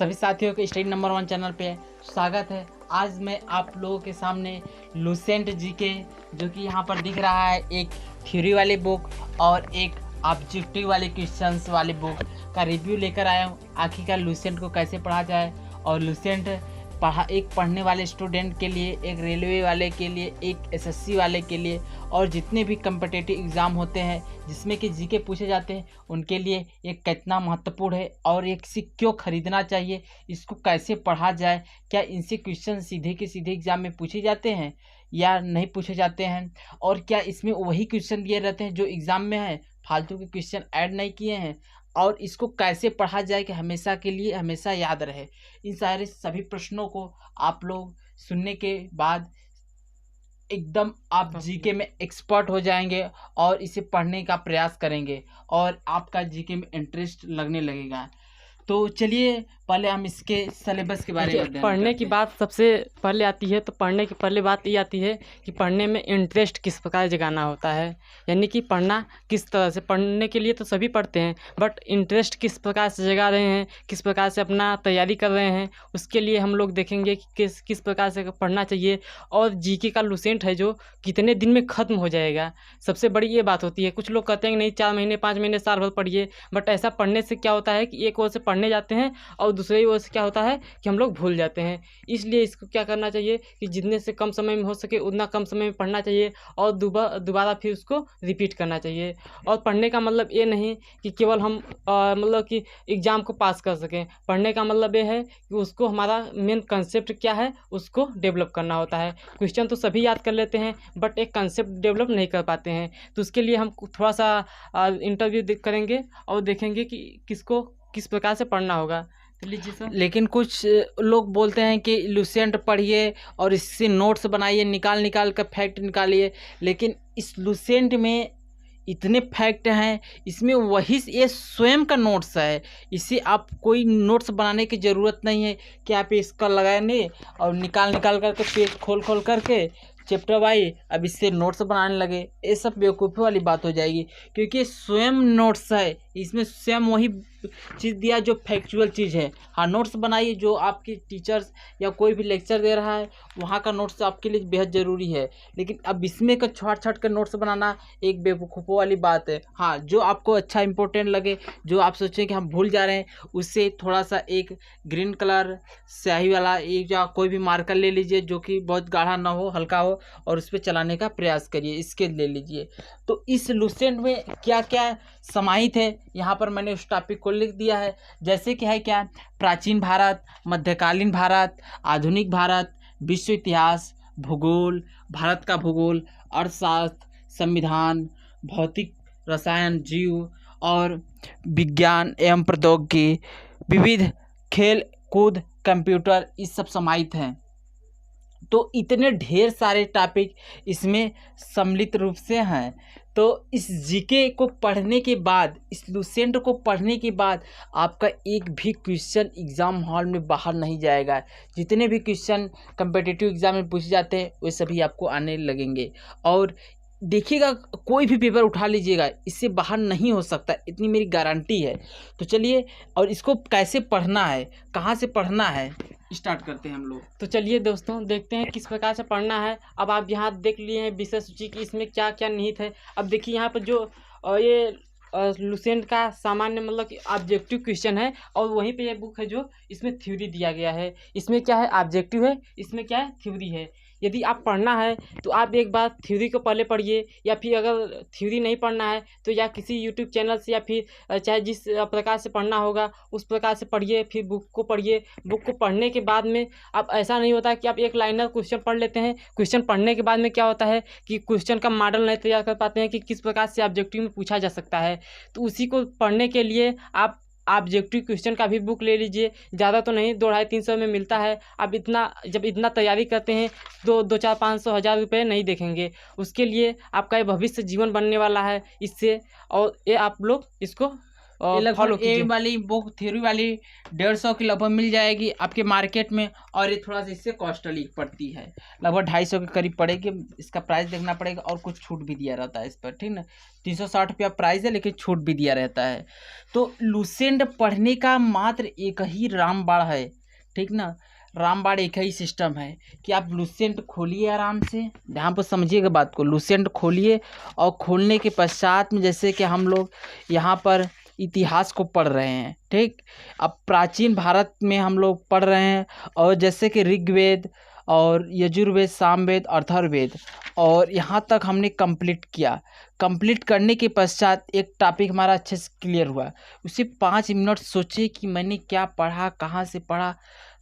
सभी साथियों के स्टडी नंबर 1 चैनल पे स्वागत है। आज मैं आप लोगों के सामने लुसेंट जीके जो कि यहाँ पर दिख रहा है, एक थ्योरी वाली बुक और एक ऑब्जेक्टिव वाले क्वेश्चंस वाली बुक का रिव्यू लेकर आया हूँ। आखिरकार लुसेंट को कैसे पढ़ा जाए और लुसेंट एक पढ़ने वाले स्टूडेंट के लिए, एक रेलवे वाले के लिए, एक एसएससी वाले के लिए और जितने भी कम्पिटिटिव एग्ज़ाम होते हैं जिसमें कि जीके पूछे जाते हैं उनके लिए ये कितना महत्वपूर्ण है और ये किसी क्यों ख़रीदना चाहिए, इसको कैसे पढ़ा जाए, क्या इनसे क्वेश्चन सीधे के सीधे एग्ज़ाम में पूछे जाते हैं या नहीं पूछे जाते हैं, और क्या इसमें वही क्वेश्चन दिए रहते हैं जो एग्ज़ाम में है, फालतू के क्वेश्चन ऐड नहीं किए हैं, और इसको कैसे पढ़ा जाए कि हमेशा के लिए हमेशा याद रहे। इन सारे सभी प्रश्नों को आप लोग सुनने के बाद एकदम आप जीके में एक्सपर्ट हो जाएंगे और इसे पढ़ने का प्रयास करेंगे और आपका जीके में इंटरेस्ट लगने लगेगा। तो चलिए पहले हम इसके सिलेबस के बारे में पढ़ने की बात सबसे पहले आती है। तो पढ़ने की पहले बात ये आती है कि पढ़ने में इंटरेस्ट किस प्रकार जगाना होता है, यानी कि पढ़ना किस तरह से। पढ़ने के लिए तो सभी पढ़ते हैं, बट इंटरेस्ट किस प्रकार से जगा रहे हैं, किस प्रकार से अपना तैयारी कर रहे हैं, उसके लिए हम लोग देखेंगे कि किस प्रकार से पढ़ना चाहिए। और जीके का लुसेंट है जो कितने दिन में ख़त्म हो जाएगा, सबसे बड़ी ये बात होती है। कुछ लोग कहते हैं नहीं 4 महीने 5 महीने साल भर पढ़िए, बट ऐसा पढ़ने से क्या होता है कि एक ओर से पढ़ने जाते हैं और दूसरी ओर से क्या होता है कि हम लोग भूल जाते हैं। इसलिए इसको क्या करना चाहिए कि जितने से कम समय में हो सके उतना कम समय में पढ़ना चाहिए और दोबारा फिर उसको रिपीट करना चाहिए। और पढ़ने का मतलब ये नहीं कि केवल हम मतलब कि एग्ज़ाम को पास कर सकें। पढ़ने का मतलब ये है कि उसको हमारा मेन कंसेप्ट क्या है उसको डेवलप करना होता है। क्वेश्चन तो सभी याद कर लेते हैं, बट एक कंसेप्ट डेवलप नहीं कर पाते हैं। तो उसके लिए हम थोड़ा सा इंटरव्यू करेंगे और देखेंगे कि किसको किस प्रकार से पढ़ना होगा। लीजिए सर। लेकिन कुछ लोग बोलते हैं कि लुसेंट पढ़िए और इससे नोट्स बनाइए, निकाल कर फैक्ट निकालिए, लेकिन इस लुसेंट में इतने फैक्ट हैं, इसमें वही ये स्वयं का नोट्स है। इसे आप कोई नोट्स बनाने की ज़रूरत नहीं है कि आप इसका लगाएंगे और निकाल करके पेज खोल करके चैप्टर वाइज अब इससे नोट्स बनाने लगे। ये सब बेवकूफ़ी वाली बात हो जाएगी, क्योंकि स्वयं नोट्स है, इसमें स्वयं वही चीज़ दिया जो फैक्चुअल चीज़ है। हाँ, नोट्स बनाइए, जो आपके टीचर्स या कोई भी लेक्चर दे रहा है वहाँ का नोट्स आपके लिए बेहद ज़रूरी है, लेकिन अब इसमें का छाट कर नोट्स बनाना एक बेवकूफ़ों वाली बात है। हाँ, जो आपको अच्छा इंपॉर्टेंट लगे, जो आप सोचें कि हम भूल जा रहे हैं, उससे थोड़ा सा एक ग्रीन कलर स्याही वाला एक या कोई भी मार्कर ले लीजिए जो कि बहुत गाढ़ा ना हो, हल्का हो, और उस पर चलाने का प्रयास करिए। स्केच ले लीजिए। तो इस लुसेंट में क्या क्या समाहित है यहाँ पर मैंने उस टॉपिक को लिख दिया है। जैसे कि है क्या, प्राचीन भारत, मध्यकालीन भारत, आधुनिक भारत, विश्व इतिहास, भूगोल, भारत का भूगोल, अर्थशास्त्र, संविधान, भौतिक, रसायन, जीव और विज्ञान एवं प्रौद्योगिकी, विविध, खेल कूद, कंप्यूटर, इस सब समाहित हैं। तो इतने ढेर सारे टॉपिक इसमें सम्मिलित रूप से हैं। तो इस जीके को पढ़ने के बाद, इस लुसेंट को पढ़ने के बाद आपका एक भी क्वेश्चन एग्ज़ाम हॉल में बाहर नहीं जाएगा। जितने भी क्वेश्चन कम्पिटिटिव एग्ज़ाम में पूछे जाते हैं वे सभी आपको आने लगेंगे। और देखिएगा, कोई भी पेपर उठा लीजिएगा, इससे बाहर नहीं हो सकता, इतनी मेरी गारंटी है। तो चलिए, और इसको कैसे पढ़ना है, कहाँ से पढ़ना है, स्टार्ट करते हैं हम लोग। तो चलिए दोस्तों, देखते हैं किस प्रकार से पढ़ना है। अब आप यहाँ देख लिए हैं विषय सूची की इसमें क्या क्या निहित है। अब देखिए यहाँ पर जो ये लुसेंट का सामान्य मतलब कि ऑब्जेक्टिव क्वेश्चन है, और वहीं पे ये बुक है जो इसमें थ्योरी दिया गया है। इसमें क्या है, ऑब्जेक्टिव है, इसमें क्या है, थ्योरी है। यदि आप पढ़ना है तो आप एक बार थ्योरी को पहले पढ़िए, या फिर अगर थ्योरी नहीं पढ़ना है तो या किसी यूट्यूब चैनल से, या फिर चाहे जिस प्रकार से पढ़ना होगा उस प्रकार से पढ़िए, फिर बुक को पढ़िए। बुक को पढ़ने के बाद में अब ऐसा नहीं होता कि आप एक लाइनर क्वेश्चन पढ़ लेते हैं। क्वेश्चन पढ़ने के बाद में क्या होता है कि क्वेश्चन का मॉडल नहीं तैयार कर पाते हैं कि किस प्रकार से ऑब्जेक्टिव में पूछा जा सकता है। तो उसी को पढ़ने के लिए आप ऑब्जेक्टिव क्वेश्चन का भी बुक ले लीजिए। ज़्यादा तो नहीं, 200-300 में मिलता है। अब जब इतना तैयारी करते हैं तो 2-4-500-1000 रुपये नहीं देखेंगे। उसके लिए आपका ये भविष्य जीवन बनने वाला है इससे, और ये आप लोग इसको ये फॉलो लगभग ये कीजिए। वाली बुक थ्योरी वाली 150 की लगभग मिल जाएगी आपके मार्केट में, और ये थोड़ा सा इससे कॉस्टली पड़ती है, लगभग 250 के करीब पड़ेगी। इसका प्राइस देखना पड़ेगा, और कुछ छूट भी दिया रहता है इस पर, ठीक ना। 360 रुपया प्राइस है, लेकिन छूट भी दिया रहता है। तो लुसेंट पढ़ने का मात्र एक ही रामबाण है, ठीक ना। रामबाण एक ही सिस्टम है कि आप लुसेंट खोलिए आराम से, ध्यान पर समझिएगा बात को। लुसेंट खोलिए, और खोलने के पश्चात में जैसे कि हम लोग यहाँ पर इतिहास को पढ़ रहे हैं, ठीक। अब प्राचीन भारत में हम लोग पढ़ रहे हैं, और जैसे कि ऋग्वेद और यजुर्वेद, सामवेद, अथर्ववेद, और यहाँ तक हमने कंप्लीट किया। कंप्लीट करने के पश्चात एक टॉपिक हमारा अच्छे से क्लियर हुआ। उसे 5 मिनट सोचे कि मैंने क्या पढ़ा, कहाँ से पढ़ा।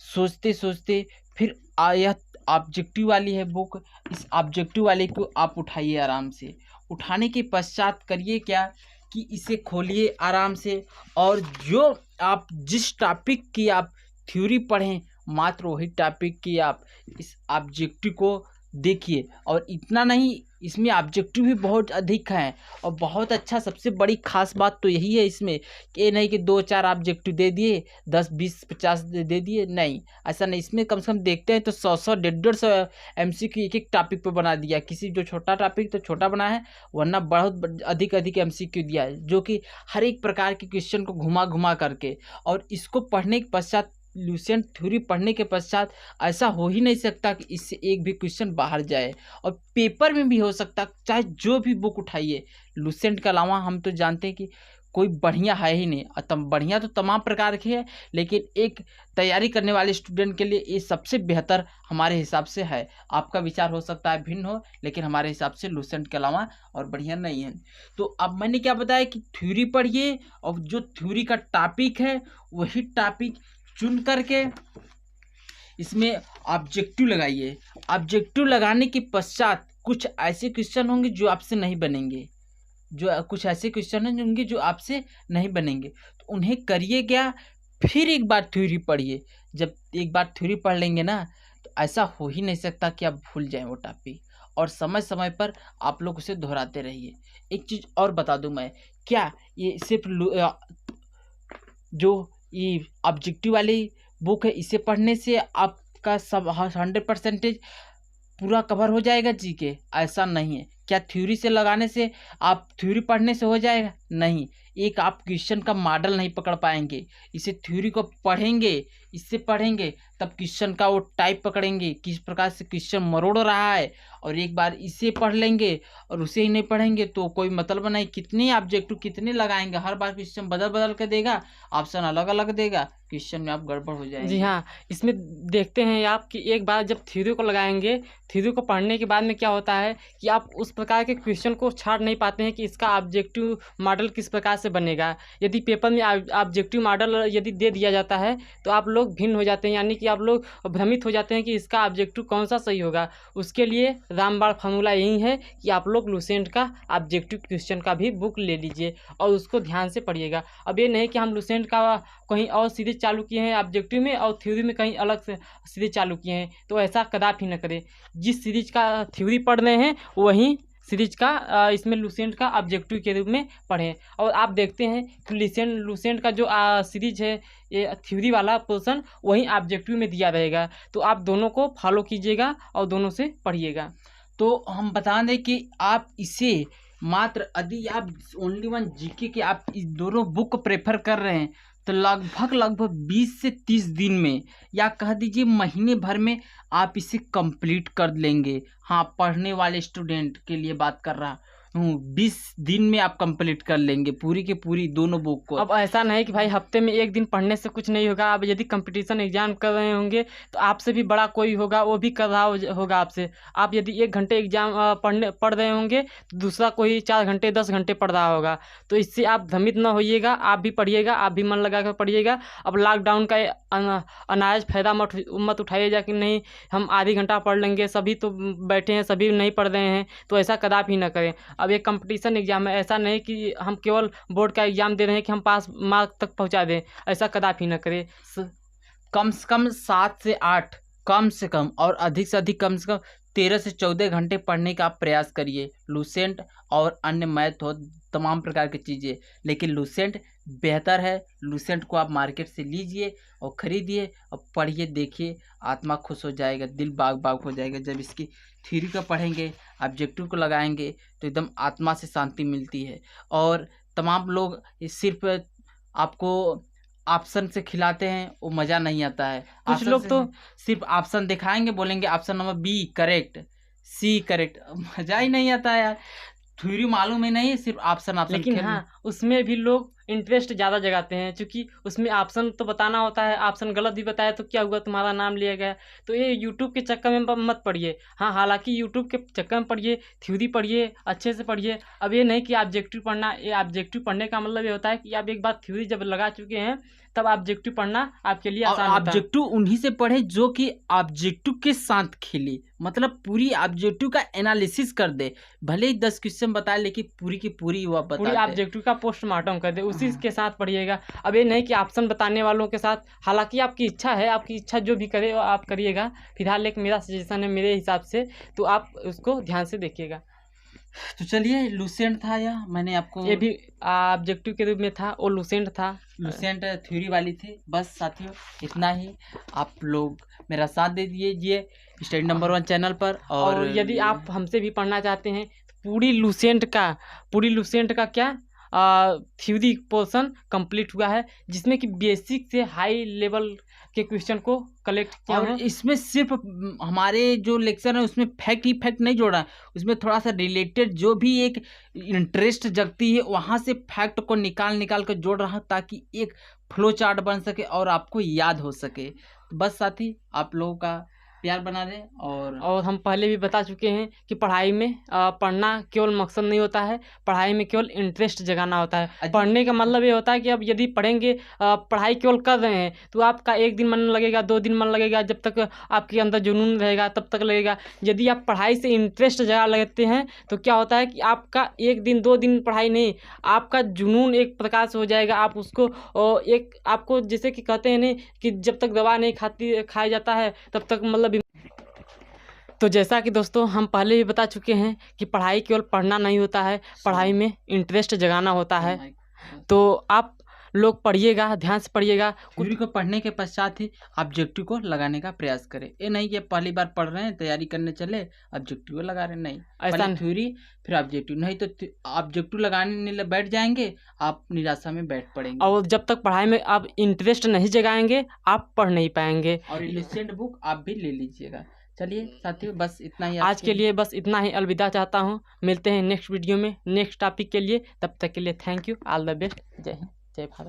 सोचते सोचते फिर यह ऑब्जेक्टिव वाली है बुक, इस ऑब्जेक्टिव वाले को आप उठाइए आराम से। उठाने के पश्चात करिए क्या कि इसे खोलिए आराम से, और जो आप जिस टॉपिक की आप थ्योरी पढ़ें, मात्र वही टॉपिक की आप इस ऑब्जेक्टिव को देखिए। और इतना नहीं, इसमें ऑब्जेक्टिव भी बहुत अधिक हैं, और बहुत अच्छा। सबसे बड़ी खास बात तो यही है इसमें कि ये नहीं कि 2-4 ऑब्जेक्टिव दे दिए, 10, 20, 50 दे दिए, नहीं, ऐसा नहीं। इसमें कम से कम देखते हैं तो 100, 150 MCQ एक एक टॉपिक पर बना दिया। किसी जो छोटा टॉपिक तो छोटा बना है, वरना बहुत अधिक MCQ दिया है, जो कि हर एक प्रकार के क्वेश्चन को घुमा घुमा करके। और इसको पढ़ने के पश्चात, लुसेंट थ्योरी पढ़ने के पश्चात, ऐसा हो ही नहीं सकता कि इससे एक भी क्वेश्चन बाहर जाए, और पेपर में भी हो सकता। चाहे जो भी बुक उठाइए, लुसेंट के अलावा हम तो जानते हैं कि कोई बढ़िया है ही नहीं। बढ़िया तो तमाम प्रकार की है, लेकिन एक तैयारी करने वाले स्टूडेंट के लिए ये सबसे बेहतर हमारे हिसाब से है। आपका विचार हो सकता है भिन्न हो, लेकिन हमारे हिसाब से लुसेंट के अलावा और बढ़िया नहीं है। तो अब मैंने क्या बताया कि थ्योरी पढ़िए, और जो थ्योरी का टॉपिक है वही टॉपिक चुन करके इसमें ऑब्जेक्टिव लगाइए। ऑब्जेक्टिव लगाने के पश्चात कुछ ऐसे क्वेश्चन होंगे जो आपसे नहीं बनेंगे, कुछ ऐसे क्वेश्चन होंगे जो आपसे नहीं बनेंगे, तो उन्हें करिए क्या, फिर एक बार थ्योरी पढ़िए। जब एक बार थ्योरी पढ़ लेंगे ना, तो ऐसा हो ही नहीं सकता कि आप भूल जाएं वो टॉपिक, और समय समय पर आप लोग उसे दोहराते रहिए। एक चीज़ और बता दूं मैं, क्या ये सिर्फ जो ये ऑब्जेक्टिव वाली बुक है, इसे पढ़ने से आपका सब 100% पूरा कवर हो जाएगा जीके? ऐसा नहीं है। क्या थ्योरी से लगाने से, आप थ्योरी पढ़ने से हो जाएगा? नहीं। एक आप क्वेश्चन का मॉडल नहीं पकड़ पाएंगे। इसे थ्योरी को पढ़ेंगे, इससे पढ़ेंगे, तब क्वेश्चन का वो टाइप पकड़ेंगे, किस प्रकार से क्वेश्चन मरोड़ रहा है। और एक बार इसे पढ़ लेंगे और उसे ही नहीं पढ़ेंगे तो कोई मतलब नहीं। कितने ऑब्जेक्टिव कितने लगाएंगे, हर बार क्वेश्चन बदल बदल के देगा, ऑप्शन अलग अलग देगा, क्वेश्चन में आप गड़बड़ हो जाएंगे। जी हाँ, इसमें देखते हैं आप कि एक बार जब थ्योरी को लगाएंगे, थ्योरी को पढ़ने के बाद में क्या होता है कि आप उस प्रकार के क्वेश्चन को छाड़ नहीं पाते हैं कि इसका ऑब्जेक्टिव मॉडल किस प्रकार से बनेगा। यदि पेपर में ऑब्जेक्टिव मॉडल यदि दे दिया जाता है तो आप लोग भिन्न हो जाते हैं, यानी कि आप लोग भ्रमित हो जाते हैं कि इसका ऑब्जेक्टिव कौन सा सही होगा। उसके लिए रामबाण फार्मूला यही है कि आप लोग लुसेंट का ऑब्जेक्टिव क्वेश्चन का भी बुक ले लीजिए और उसको ध्यान से पढ़िएगा। अब ये नहीं कि हम लुसेंट का कहीं और सीरीज चालू किए हैं ऑब्जेक्टिव में और थ्योरी में कहीं अलग से सीरीज चालू किए हैं, तो ऐसा कदापि न करें। जिस सीरीज का थ्योरी पढ़ रहे हैं वहीं सीरीज का इसमें लुसेंट का ऑब्जेक्टिव के रूप में पढ़ें। और आप देखते हैं कि लुसेंट का जो सीरीज है, ये थ्योरी वाला पोर्शन वहीं ऑब्जेक्टिव में दिया रहेगा, तो आप दोनों को फॉलो कीजिएगा और दोनों से पढ़िएगा। तो हम बता दें कि आप इसे मात्र यदि आप ओनली वन जीके के आप इस दोनों बुक प्रेफर कर रहे हैं, तो लगभग 20 से 30 दिन में, या कह दीजिए महीने भर में आप इसे कंप्लीट कर लेंगे। हाँ, पढ़ने वाले स्टूडेंट के लिए बात कर रहा हूँ, 20 दिन में आप कंप्लीट कर लेंगे पूरी की पूरी दोनों बुक को। अब ऐसा नहीं कि भाई हफ्ते में एक दिन पढ़ने से कुछ नहीं होगा। आप यदि कंपटीशन एग्जाम कर रहे होंगे तो आपसे भी बड़ा कोई होगा, वो भी कर रहा होगा आपसे। आप यदि 1 घंटे एग्जाम पढ़ रहे होंगे तो दूसरा कोई 4 घंटे 10 घंटे पढ़ रहा होगा। तो इससे आप भ्रमित न होइएगा, आप भी पढ़िएगा, आप भी मन लगा कर पढ़िएगा। अब लॉकडाउन का अनाज फ़ायदा मत उठाइएगा कि नहीं हम आधी घंटा पढ़ लेंगे, सभी तो बैठे हैं, सभी नहीं पढ़ रहे हैं, तो ऐसा कदापि न करें। अब एक कंपटीशन एग्जाम है, ऐसा नहीं कि हम केवल बोर्ड का एग्जाम दे रहे हैं कि हम पास मार्क तक पहुंचा दें, ऐसा कदापि न करें। कम से कम 7 से 8, कम से कम, और अधिक से अधिक कम से कम 13 से 14 घंटे पढ़ने का आप प्रयास करिए। लूसेंट और अन्य मैथ हो, तमाम प्रकार की चीज़ें, लेकिन लूसेंट बेहतर है। लूसेंट को आप मार्केट से लीजिए और ख़रीदिए और पढ़िए, देखिए, आत्मा खुश हो जाएगा, दिल बाग बाग हो जाएगा। जब इसकी थ्योरी का पढ़ेंगे, ऑब्जेक्टिव को लगाएंगे तो एकदम आत्मा से शांति मिलती है। और तमाम लोग सिर्फ आपको ऑप्शन से खिलाते हैं, वो मज़ा नहीं आता है। कुछ लोग तो सिर्फ ऑप्शन दिखाएंगे, बोलेंगे option number B correct, C correct, मज़ा ही नहीं आता है यार। थ्योरी मालूम ही नहीं, सिर्फ ऑप्शन लेकिन हाँ, उसमें भी लोग इंटरेस्ट ज़्यादा जगाते हैं, क्योंकि उसमें ऑप्शन तो बताना होता है। ऑप्शन गलत भी बताया तो क्या हुआ, तुम्हारा नाम लिया गया। तो ये यूट्यूब के चक्कर में मत पढ़िए। हाँ, हालांकि यूट्यूब के चक्कर में पढ़िए, थ्योरी पढ़िए, अच्छे से पढ़िए। अब ये नहीं कि ऑब्जेक्टिव पढ़ना, ये ऑब्जेक्टिव पढ़ने का मतलब ये होता है कि आप एक बार थ्योरी जब लगा चुके हैं तब ऑब्जेक्टिव पढ़ना आपके लिए आसान होता है। ऑब्जेक्टिव उन्हीं से पढ़े जो कि ऑब्जेक्टिव के साथ खेले, मतलब पूरी ऑब्जेक्टिव का एनालिसिस कर दे। भले ही 10 क्वेश्चन बताए, लेकिन पूरी की पूरी वो बता पूरी ऑब्जेक्टिव का पोस्टमार्टम कर दे, उसी के साथ पढ़िएगा। अब ये नहीं कि ऑप्शन बताने वालों के साथ, हालांकि आपकी इच्छा है, आपकी इच्छा जो भी करे आप करिएगा। फिलहाल एक मेरा सजेशन है मेरे हिसाब से, तो आप उसको ध्यान से देखिएगा। तो चलिए, लूसेंट था यह, मैंने आपको, ये भी ऑब्जेक्टिव के रूप में था और लूसेंट था। लूसेंट थ्योरी वाली थी। बस साथियों, इतना ही। आप लोग मेरा साथ दे दीजिए स्टडी नंबर 1 चैनल पर। और यदि आप हमसे भी पढ़ना चाहते हैं, पूरी लूसेंट का क्या थ्योरी पोर्शन कंप्लीट हुआ है, जिसमें कि बेसिक से हाई लेवल के क्वेश्चन को कलेक्ट किया है। इसमें सिर्फ हमारे जो लेक्चर है उसमें फैक्ट ही फैक्ट नहीं जोड़ा है, उसमें थोड़ा सा रिलेटेड जो भी एक इंटरेस्ट जगती है वहाँ से फैक्ट को निकाल कर जोड़ रहा हूँ, ताकि एक फ्लो चार्ट बन सके और आपको याद हो सके। तो बस साथी, आप लोगों का प्यार बना रहे। और हम पहले भी बता चुके हैं कि पढ़ाई में पढ़ना केवल मकसद नहीं होता है, पढ़ाई में केवल इंटरेस्ट जगाना होता है। पढ़ने का मतलब ये होता है कि अब यदि पढ़ेंगे, पढ़ाई केवल कर रहे हैं तो आपका 1 दिन मन लगेगा, 2 दिन मन लगेगा, जब तक आपके अंदर जुनून रहेगा तब तक लगेगा। यदि आप पढ़ाई से इंटरेस्ट जगा लेते हैं तो क्या होता है कि आपका 1 दिन 2 दिन पढ़ाई नहीं, आपका जुनून एक प्रकार से हो जाएगा। आप उसको एक आपको जैसे कि कहते हैं नहीं कि जब तक दवा नहीं खाया जाता है तब तक मतलब। तो जैसा कि दोस्तों हम पहले भी बता चुके हैं कि पढ़ाई केवल पढ़ना नहीं होता है, पढ़ाई में इंटरेस्ट जगाना होता है। तो आप लोग पढ़िएगा, ध्यान से पढ़िएगा। थ्योरी को पढ़ने के पश्चात ही ऑब्जेक्टिव को लगाने का प्रयास करें। ये नहीं कि पहली बार पढ़ रहे हैं, तैयारी करने चले, ऑब्जेक्टिव को लगा रहे हैं, नहीं। ऐसा थ्योरी फिर ऑब्जेक्टिव, नहीं तो ऑब्जेक्टिव लगाने बैठ जाएंगे, आप निराशा में बैठ पड़ेंगे। और जब तक पढ़ाई में आप इंटरेस्ट नहीं जगाएंगे, आप पढ़ नहीं पाएंगे। और लूसेंट बुक आप भी ले लीजिएगा। चलिए साथियों, बस इतना ही आज के लिए, बस इतना ही। अलविदा चाहता हूँ। मिलते हैं नेक्स्ट वीडियो में नेक्स्ट टॉपिक के लिए। तब तक के लिए thank you, all the best. जय हिंद, जय भारत।